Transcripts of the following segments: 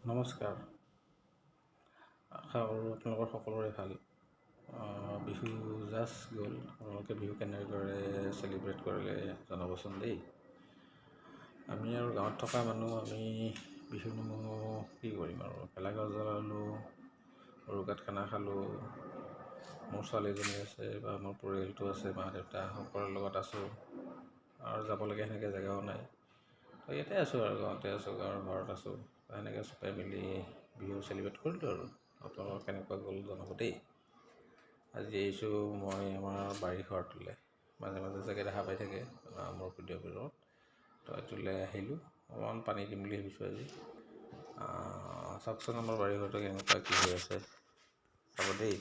নমস্কাৰ। আশা কৰোঁ আপোনালোকৰ সকলোৰে ভাল। বিহু জাষ্ট গ'ল। আপোনালোকে বিহু কেনেদৰে চেলিব্ৰেট কৰিলে জনাবচোন দেই। আমি আৰু গাঁৱত থকা মানুহ, আমি বিহুনো কি কৰিম আৰু, ভেলাঘৰ জ্বলালোঁ, উৰুকাত খানা খালোঁ। মোৰ ছোৱালীজনী আছে বা মোৰ পৰিয়ালটো আছে, মা দেউতা সকলোৰে লগত আছোঁ আৰু যাবলগীয়া সেনেকৈ জেগাও নাই। তো ইয়াতে আছোঁ আৰু গাঁৱতে আছোঁ, গাঁৱৰ ঘৰত আছোঁ। সেনেকৈ চবে মিলি বিহু চেলিব্ৰেট কৰিলোঁ আৰু। আপোনালোকৰ কেনেকুৱা গ'ল জনাব দেই। আজি আহিছোঁ মই আমাৰ বাৰীৰ ঘৰটোলৈ। মাজে মাজে চাগে দেখা পাই থাকে মোৰ ভিডিঅ'বোৰত। তো এইটোলৈ আহিলোঁ, অকণমান পানী দিম বুলি ভাবিছোঁ আজি। চাওকচোন আমাৰ বাৰীৰ ঘৰটো কেনেকুৱা কি হৈ আছে, চাব দেই।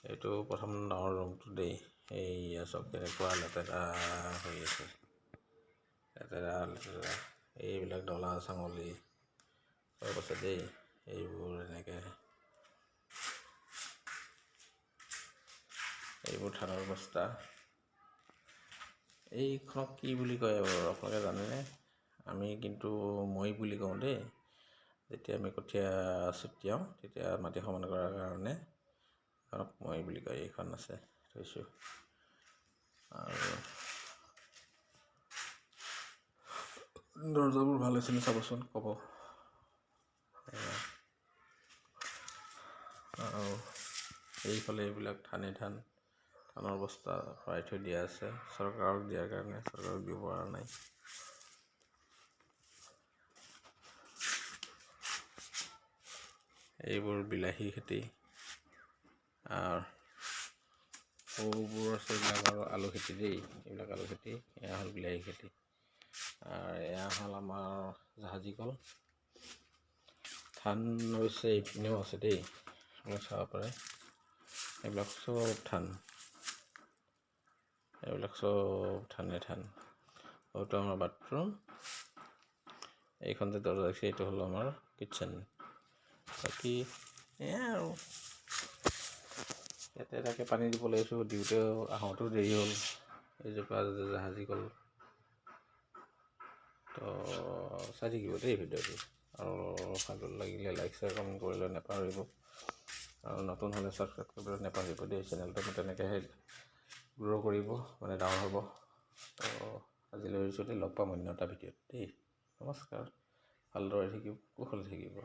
এইটো প্ৰথম ডাঙৰ ৰুমটো দেই। এই চাওক কেনেকুৱা লেতেৰা হৈ আছে, লেতেৰা এইবিলাক ডলা চাঙলী চব আছে দেই। এইবোৰ এইবোৰ ধানৰ বস্তা। এইখনক কি বুলি কয় বাৰু আপোনালোকে জানেনে? আমি কিন্তু মই বুলি কওঁ দেই। যেতিয়া আমি কঠীয়া ছটিয়াওঁ তেতিয়া মাটি সমান কৰাৰ কাৰণে এইখনক মই বুলি কয়। এইখন আছে থৈছোঁ। আৰু দৰ্জাবোৰ ভাল হৈছেনে চাবচোন, ক'ব। আৰু এইফালে এইবিলাক ধানৰ বস্তা ভৰাই থৈ দিয়া আছে, চৰকাৰক দিয়াৰ কাৰণে। চৰকাৰক দিব পৰা নাই। এইবোৰ বিলাহী খেতি, সৰুবোৰ আছে এইবিলাক আৰু আলু খেতি দেই। এইবিলাক আলু খেতি, এয়া হ'ল বিলাহী খেতি, আৰু এয়া হ'ল আমাৰ জাহাজী কল। ধান অৱশ্যে এইপিনেও আছে দেই, আপোনালোকে চাব পাৰে। এইবিলাক চব ধান, এইবিলাক চব ধান। হয়তো আমাৰ বাথৰুম, এইখন যে দৰ্জা আছে এইটো হ'ল আমাৰ কিটচেন। বাকী এয়াই আৰু ইয়াতে তাকে পানী দিব লাগিছোঁ, দিওঁতেও আহোঁতেও দেৰি হ'ল। এইজোপা জাহাজী কল। তো চাই থাকিব দেই ভিডিঅ'টো, আৰু ভাল লাগিলে লাইক শ্বেয়াৰ কমেণ্ট কৰিলে নাপাহৰিব। আৰু নতুন হ'লে ছাবস্ক্ৰাইব কৰিবলৈ নাপাহৰিব দেই। চেনেলটো মই তেনেকৈহে গ্ৰ' কৰিব, মানে ডাঙৰ হ'ব। তো আজিলৈ এৰিছোঁ দেই, লগ পাম অন্য এটা ভিডিঅ'ত দেই। নমস্কাৰ, ভালদৰে থাকিব, কুশলে থাকিব।